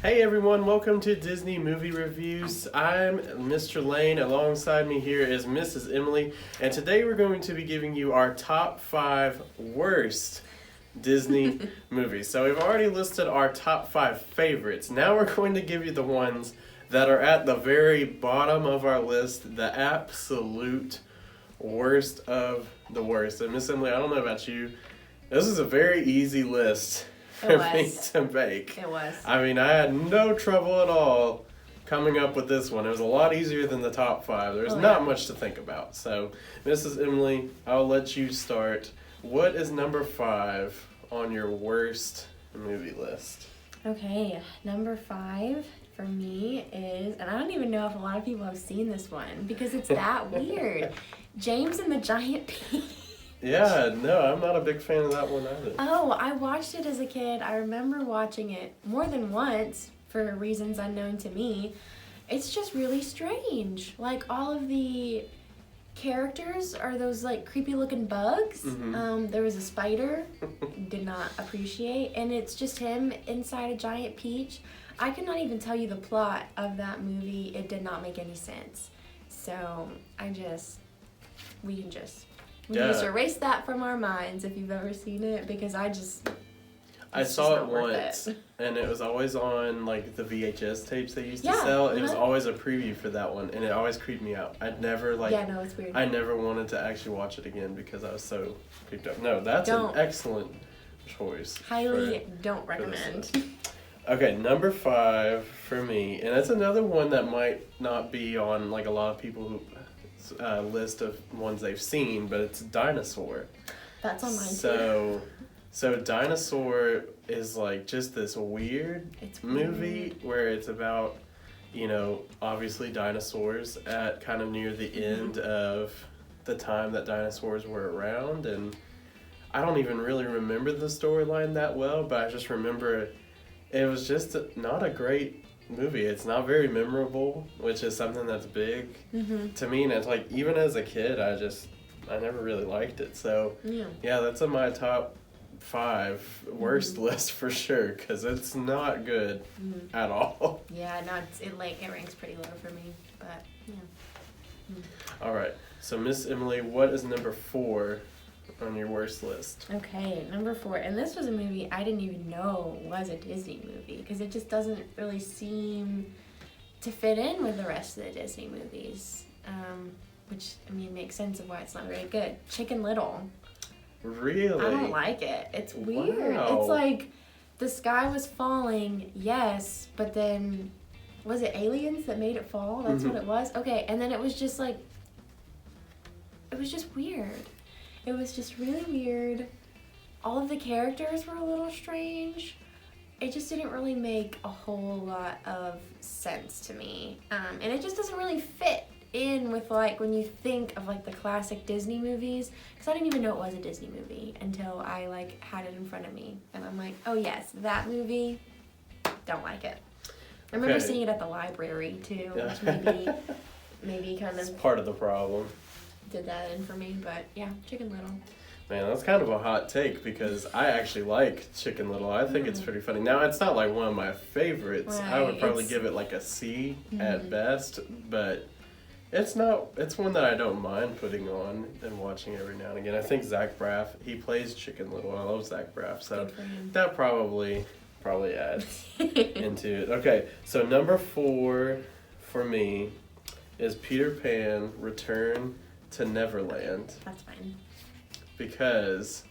Hey everyone, welcome to Disney Movie Reviews. I'm Mr. Lane. Alongside me here is Mrs. Emily, and today we're going to be giving you our top 5 worst Disney movies. So we've already listed our top 5 favorites. Now we're going to give you the ones that are at the very bottom of our list, the absolute worst of the worst. And Miss Emily, I don't know about you, this is a very easy list for me to make. It was. I mean, I had no trouble at all coming up with this one. It was a lot easier than the top 5. There's not much to think about. So, Mrs. Emily, I'll let you start. What is number 5 on your worst movie list? Okay, number 5 for me is, and I don't even know if a lot of people have seen this one because it's that weird. James and the Giant Peach. Yeah, no, I'm not a big fan of that one either. Oh, I watched it as a kid. I remember watching it more than once for reasons unknown to me. It's just really strange. Like, all of the characters are those, like, creepy looking bugs. Mm-hmm. There was a spider, did not appreciate, and it's just him inside a giant peach. I could not even tell you the plot of that movie. It did not make any sense. So, we can just erase that from our minds if you've ever seen it, because I saw it once, and it was always on, like, the VHS tapes they used to Yeah, sell. It was always a preview for that one, and it always creeped me out. I'd never, like... Yeah, no, it's weird. I never wanted to actually watch it again because I was so creeped up. No, that's Don't. an excellent choice. Highly don't recommend. Okay, number 5 for me, and that's another one that might not be on, like, a lot of people who... list of ones they've seen, but it's Dinosaur. That's on mine too. So Dinosaur is like just this weird movie where it's about, obviously dinosaurs at kind of near the end of the time that dinosaurs were around, and I don't even really remember the storyline that well, but I just remember it was just not a great movie. It's not very memorable, which is something that's big to me, and it's like, even as a kid, I never really liked it. So yeah, that's on my top 5 worst list for sure, because it's not good at all. Yeah, no, it ranks pretty low for me, but yeah. All right, so Miss Emily, what is number 4 on your worst list? Okay, number 4, and this was a movie I didn't even know was a Disney movie, because it just doesn't really seem to fit in with the rest of the Disney movies, which, I mean, makes sense of why it's not very good. Chicken Little. Really? I don't like it. It's weird. Wow. It's like the sky was falling, yes, but then was it aliens that made it fall? That's what it was? Okay, and then it was just like, it was just weird. It was just really weird. All of the characters were a little strange. It just didn't really make a whole lot of sense to me. And it just doesn't really fit in with, like, when you think of, like, the classic Disney movies. Because I didn't even know it was a Disney movie until I, like, had it in front of me. And I'm like, oh yes, that movie, don't like it. I remember seeing it at the library too, which maybe kind It's of part of the problem. did that in for me, but yeah, Chicken Little. Man, that's kind of a hot take, because I actually like Chicken Little. I think it's pretty funny. Now, it's not like one of my favorites. Right. I would probably give it like a C at best, but it's one that I don't mind putting on and watching every now and again. I think Zach Braff, he plays Chicken Little. I love Zach Braff, so that probably adds into it. Okay, so number 4 for me is Peter Pan Return to Neverland. That's fine. Because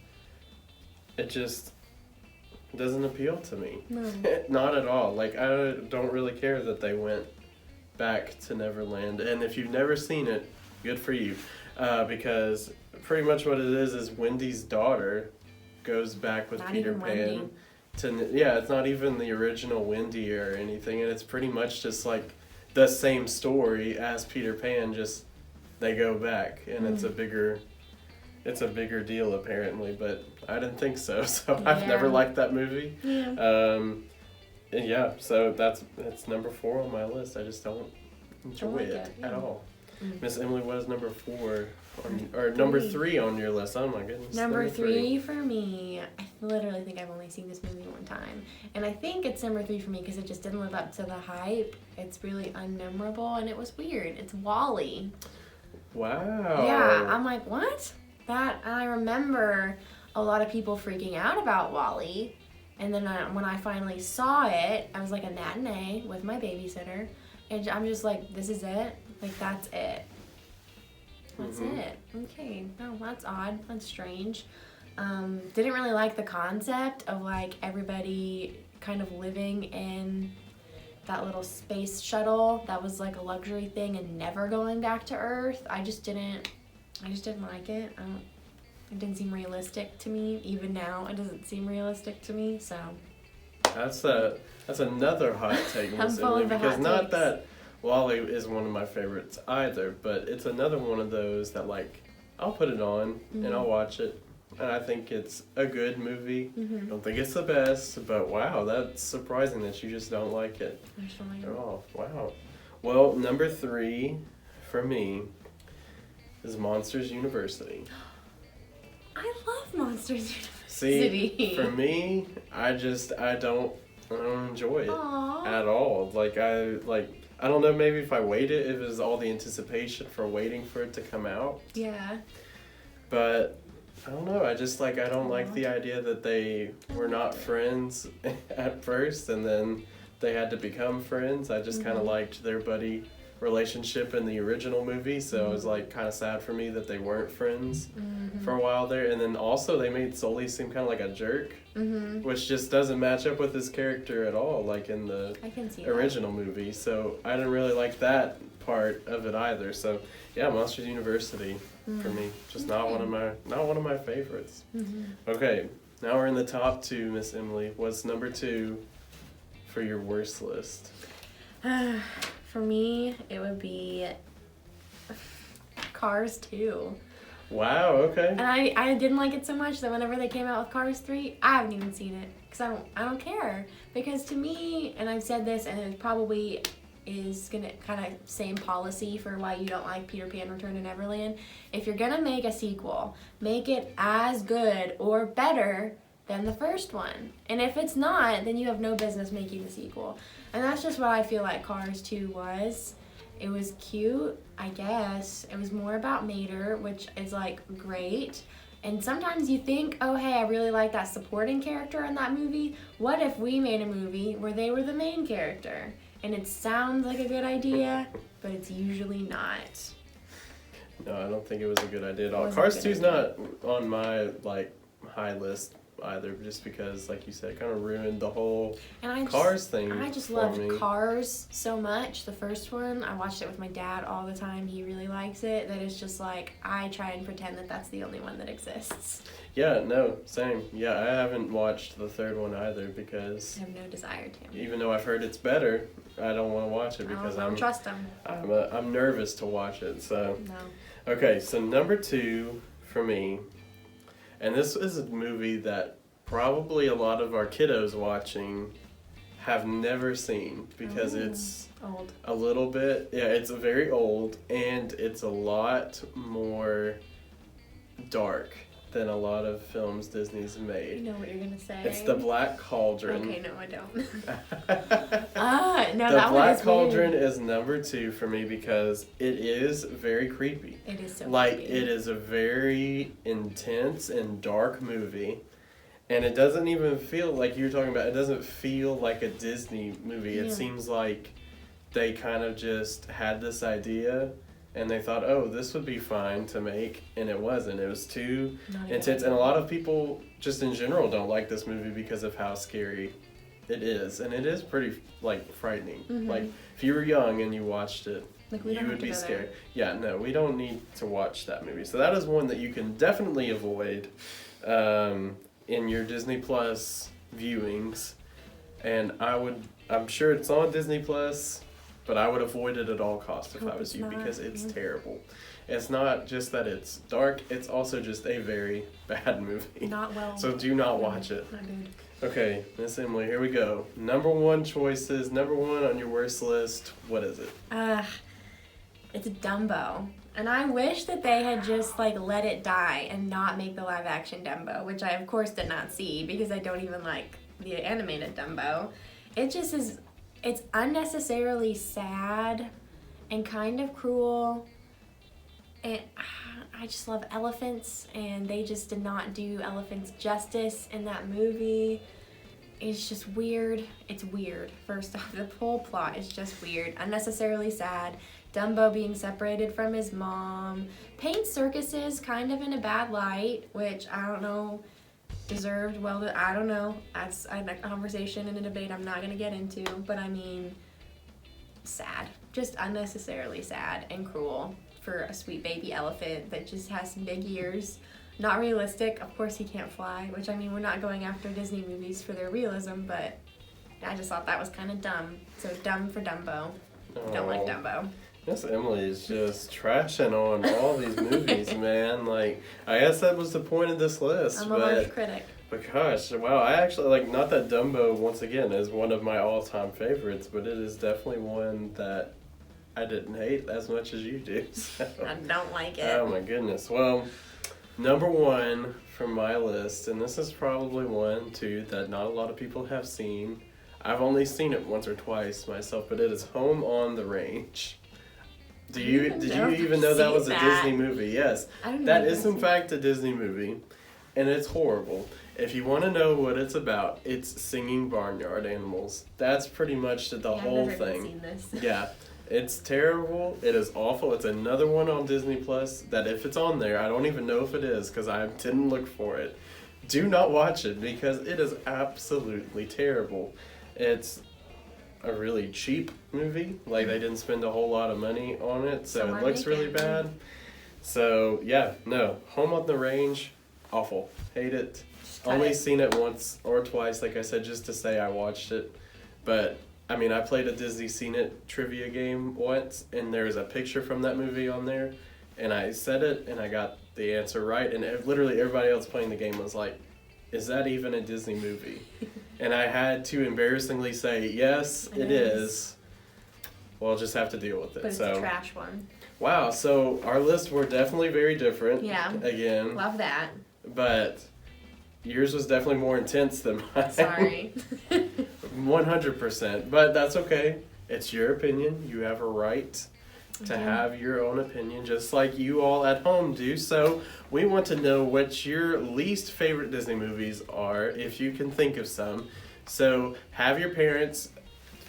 it just doesn't appeal to me. No. Not at all. Like, I don't really care that they went back to Neverland. And if you've never seen it, good for you. Because pretty much what it is Wendy's daughter goes back with Peter Pan. It's not even the original Wendy or anything. And it's pretty much just like the same story as Peter Pan, just they go back. And it's a bigger deal apparently, but I didn't think so. So I've never liked that movie. So that's number 4 on my list. I just don't enjoy it at all. Miss Emily, what is number 4 Or number 3 on your list. Oh my goodness. Number three for me, I literally think I've only seen this movie one time. And I think it's number 3 for me because it just didn't live up to the hype. It's really unmemorable and it was weird. It's WALL-E. Wow. Yeah, I'm like, what? And I remember a lot of people freaking out about WALL-E. And then when I finally saw it, I was like a matinee with my babysitter. And I'm just like, this is it? Like, that's it. That's it. Okay. Oh, that's odd. That's strange. Didn't really like the concept of like everybody kind of living in that little space shuttle that was like a luxury thing and never going back to Earth. I just didn't like it. It didn't seem realistic to me. Even now, it doesn't seem realistic to me. So that's another hot take, I'm full of the because hot not takes. that WALL-E is one of my favorites either, but it's another one of those that like I'll put it on and I'll watch it, and I think it's a good movie. I don't think it's the best, but wow, that's surprising that you just don't like it at all. Wow. Well, number 3 for me is Monsters University. I love Monsters University. See, for me, I don't enjoy it Aww. at all. I don't know, maybe if I waited, if it was all the anticipation for waiting for it to come out. Yeah. But I don't know, I don't like the idea that they were not friends at first and then they had to become friends. I just kind of liked their buddy relationship in the original movie, so it was like kind of sad for me that they weren't friends for a while there. And then also they made Sully seem kind of like a jerk, which just doesn't match up with his character at all, like in the original movie. So I didn't really like that part of it either. So yeah, Monsters University for me, just not one of my favorites. Okay, now we're in the top 2, Miss Emily. What's number 2 for your worst list? For me, it would be Cars 2. Wow, okay. And I didn't like it so much that whenever they came out with Cars 3, I haven't even seen it because I don't care. Because to me, and I've said this, and it probably is gonna kind of same policy for why you don't like Peter Pan Return to Neverland. If you're gonna make a sequel, make it as good or better than the first one. And if it's not, then you have no business making the sequel. And that's just what I feel like Cars 2 was. It was cute, I guess. It was more about Mater, which is like great. And sometimes you think, oh hey, I really like that supporting character in that movie. What if we made a movie where they were the main character? And it sounds like a good idea, but it's usually not. No, I don't think it was a good idea at all. Cars 2's not on my high list either, just because, like you said, it kind of ruined the whole Cars thing. I just loved Cars so much. The first one, I watched it with my dad all the time. He really likes it. That it's just like I try and pretend that that's the only one that exists. Yeah, no, same. Yeah, I haven't watched the third one either because I have no desire to. Even though I've heard it's better, I don't want to watch it because I don't trust him. I'm nervous to watch it. So no. Okay, so number 2 for me. And this is a movie that probably a lot of our kiddos watching have never seen because it's old. A little bit, it's very old and it's a lot more dark than a lot of films Disney's made. You know what you're going to say. It's The Black Cauldron. Okay, no, I don't. No, The Black Cauldron is number 2 for me because it is very creepy. It is so creepy. creepy. It is a very intense and dark movie. And it doesn't even feel like you were talking about, it doesn't feel like a Disney movie. It seems like they kind of just had this idea and they thought, oh, this would be fine to make, and it wasn't. It was too intense, and a lot of people just in general don't like this movie because of how scary it is, and it is pretty frightening. Like if you were young and you watched it, you would be scared. Yeah, no, we don't need to watch that movie. So that is one that you can definitely avoid in your Disney Plus viewings, and I'm sure it's on Disney Plus. But I would avoid it at all costs if I was you because it's terrible. It's not just that it's dark, it's also just a very bad movie. Not well. So do not watch it. Not good. Okay, Miss Emily, here we go. Number 1 choices, number 1 on your worst list. What is it? It's Dumbo. And I wish that they had just like let it die and not make the live action Dumbo, which I of course did not see because I don't even like the animated Dumbo. It just is, it's unnecessarily sad and kind of cruel. And I just love elephants, and they just did not do elephants justice in that movie. It's just weird. It's weird. First off, the whole plot is just weird. Unnecessarily sad. Dumbo being separated from his mom. Paints circuses kind of in a bad light, which I don't know, deserved well. I don't know. That's a conversation and a debate I'm not going to get into. But I mean, sad. Just unnecessarily sad and cruel for a sweet baby elephant that just has some big ears. Not realistic. Of course he can't fly, which I mean, we're not going after Disney movies for their realism, but I just thought that was kind of dumb. So dumb for Dumbo. Don't like Dumbo. Miss Emily is just trashing on all these movies, man. Like, I guess that was the point of this list. I'm a harsh critic. But gosh, wow, I actually, like, not that Dumbo, once again, is one of my all-time favorites, but it is definitely one that I didn't hate as much as you do. So. I don't like it. Oh my goodness. Well, number one from my list, and this is probably one, too, that not a lot of people have seen. I've only seen it once or twice myself, but it is Home on the Range. Did you even know that was a Disney movie? Yes. That is in fact a Disney movie, and it's horrible. If you want to know what it's about, it's singing barnyard animals. That's pretty much the whole thing. I've never seen this. Yeah. It's terrible. It is awful. It's another one on Disney Plus that if it's on there, I don't even know if it is because I didn't look for it. Do not watch it because it is absolutely terrible. It's a really cheap movie. Like, they didn't spend a whole lot of money on it, so it looks really bad. So, yeah, no. Home on the Range, awful. Hate it. Only seen it once or twice, like I said, just to say I watched it. But, I mean, I played a Disney Seen It trivia game once, and there's a picture from that movie on there, and I said it, and I got the answer right, and literally everybody else playing the game was like, is that even a Disney movie? And I had to embarrassingly say, yes, it is. Well, I'll just have to deal with it. But it's a trash one. Wow, so our lists were definitely very different. Yeah. Again. Love that. But yours was definitely more intense than mine. Sorry. 100%. But that's okay. It's your opinion. You have a right to have your own opinion, just like you all at home do. So we want to know what your least favorite Disney movies are, if you can think of some. So have your parents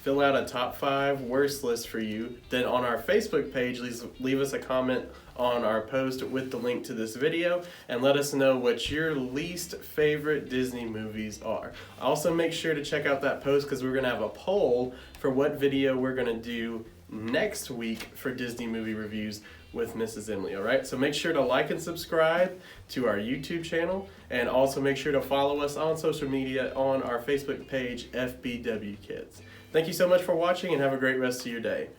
fill out a top 5 worst list for you. Then on our Facebook page, leave us a comment on our post with the link to this video and let us know what your least favorite Disney movies are. Also make sure to check out that post because we're going to have a poll for what video we're going to do next week for Disney movie reviews with Mrs. Emily, all right? So make sure to like and subscribe to our YouTube channel, and also make sure to follow us on social media on our Facebook page, FBW Kids. Thank you so much for watching, and have a great rest of your day.